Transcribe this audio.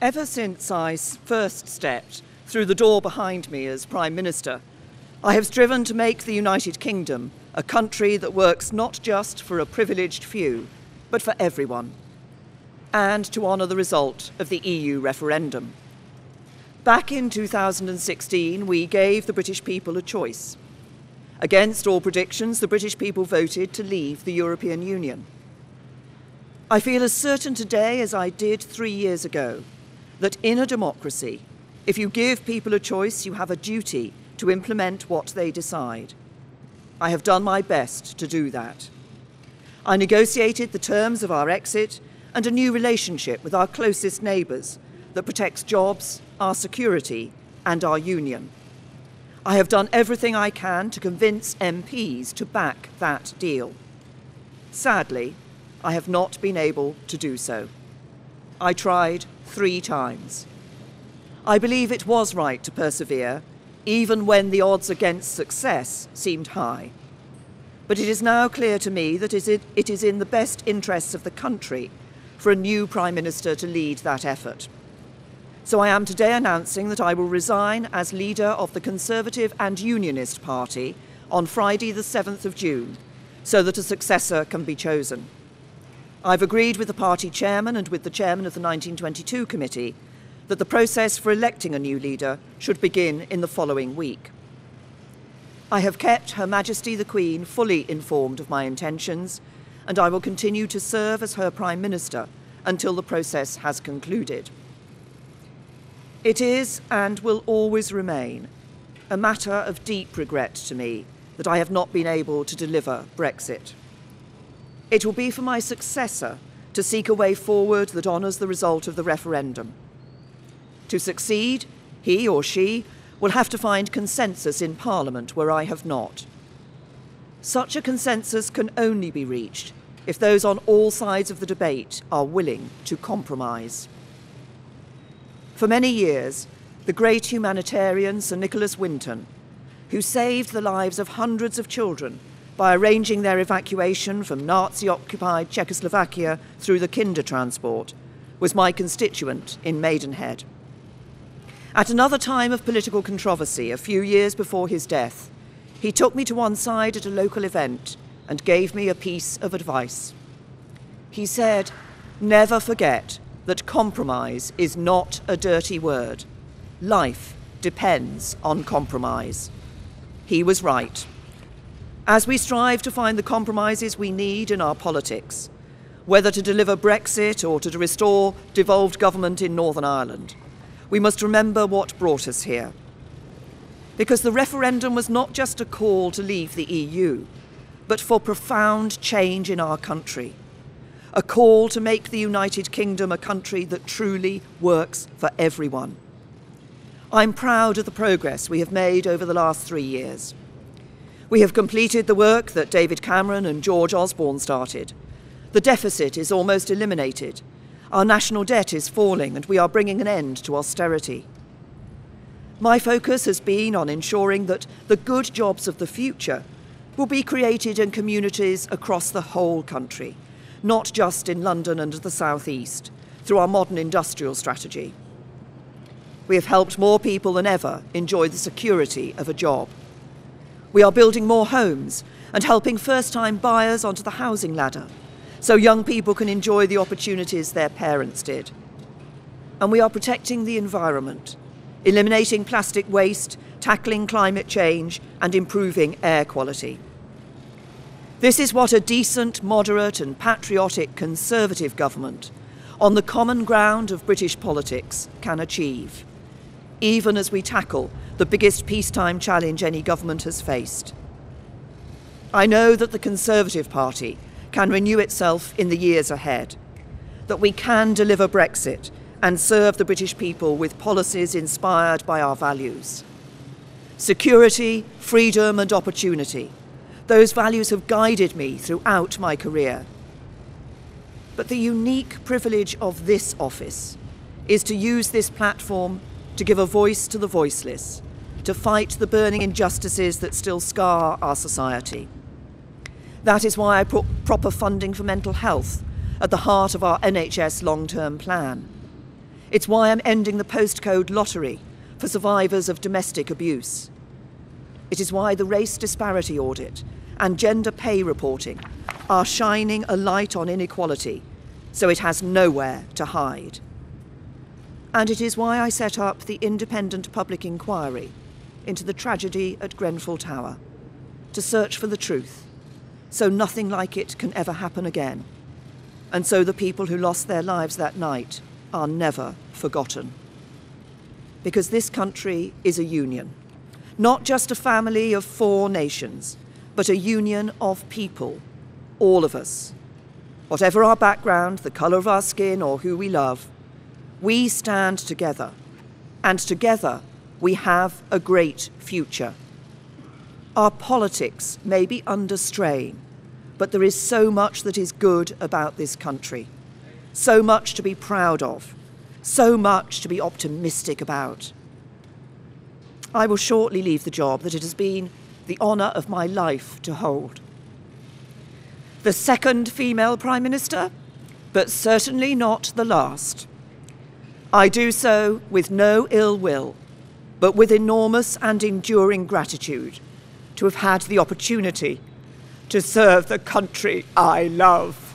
Ever since I first stepped through the door behind me as Prime Minister, I have striven to make the United Kingdom a country that works not just for a privileged few, but for everyone, and to honour the result of the EU referendum. Back in 2016, we gave the British people a choice. Against all predictions, the British people voted to leave the European Union. I feel as certain today as I did 3 years ago that in a democracy, if you give people a choice, you have a duty to implement what they decide. I have done my best to do that. I negotiated the terms of our exit and a new relationship with our closest neighbours that protects jobs, our security and our union. I have done everything I can to convince MPs to back that deal. Sadly, I have not been able to do so. I tried 3 times. I believe it was right to persevere, even when the odds against success seemed high. But it is now clear to me that it is in the best interests of the country for a new Prime Minister to lead that effort. So I am today announcing that I will resign as leader of the Conservative and Unionist Party on Friday the 7th of June, so that a successor can be chosen. I've agreed with the party chairman and with the chairman of the 1922 committee that the process for electing a new leader should begin in the following week. I have kept Her Majesty the Queen fully informed of my intentions, and I will continue to serve as her Prime Minister until the process has concluded. It is, and will always remain, a matter of deep regret to me that I have not been able to deliver Brexit. It will be for my successor to seek a way forward that honours the result of the referendum. To succeed, he or she will have to find consensus in Parliament where I have not. Such a consensus can only be reached if those on all sides of the debate are willing to compromise. For many years, the great humanitarian Sir Nicholas Winton, who saved the lives of hundreds of children by arranging their evacuation from Nazi-occupied Czechoslovakia through the Kindertransport, was my constituent in Maidenhead. At another time of political controversy, a few years before his death, he took me to one side at a local event and gave me a piece of advice. He said, "Never forget that compromise is not a dirty word. Life depends on compromise." He was right. As we strive to find the compromises we need in our politics, whether to deliver Brexit or to restore devolved government in Northern Ireland, we must remember what brought us here. Because the referendum was not just a call to leave the EU, but for profound change in our country. A call to make the United Kingdom a country that truly works for everyone. I'm proud of the progress we have made over the last 3 years. We have completed the work that David Cameron and George Osborne started. The deficit is almost eliminated. Our national debt is falling and we are bringing an end to austerity. My focus has been on ensuring that the good jobs of the future will be created in communities across the whole country, not just in London and the South East, through our modern industrial strategy. We have helped more people than ever enjoy the security of a job. We are building more homes and helping first-time buyers onto the housing ladder, so young people can enjoy the opportunities their parents did. And we are protecting the environment, eliminating plastic waste, tackling climate change, and improving air quality. This is what a decent, moderate and patriotic Conservative government on the common ground of British politics can achieve, even as we tackle the biggest peacetime challenge any government has faced. I know that the Conservative Party can renew itself in the years ahead, that we can deliver Brexit and serve the British people with policies inspired by our values. Security, freedom and opportunity. Those values have guided me throughout my career. But the unique privilege of this office is to use this platform to give a voice to the voiceless, to fight the burning injustices that still scar our society. That is why I put proper funding for mental health at the heart of our NHS long-term plan. It's why I'm ending the postcode lottery for survivors of domestic abuse. It is why the race disparity audit and gender pay reporting are shining a light on inequality so it has nowhere to hide. And it is why I set up the independent public inquiry into the tragedy at Grenfell Tower, to search for the truth, so nothing like it can ever happen again, and so the people who lost their lives that night are never forgotten. Because this country is a union, not just a family of 4 nations, but a union of people, all of us. Whatever our background, the colour of our skin, or who we love, we stand together, and together we have a great future. Our politics may be under strain, but there is so much that is good about this country, so much to be proud of, so much to be optimistic about. I will shortly leave the job that it has been the honour of my life to hold. The second female Prime Minister, but certainly not the last. I do so with no ill will, but with enormous and enduring gratitude to have had the opportunity to serve the country I love.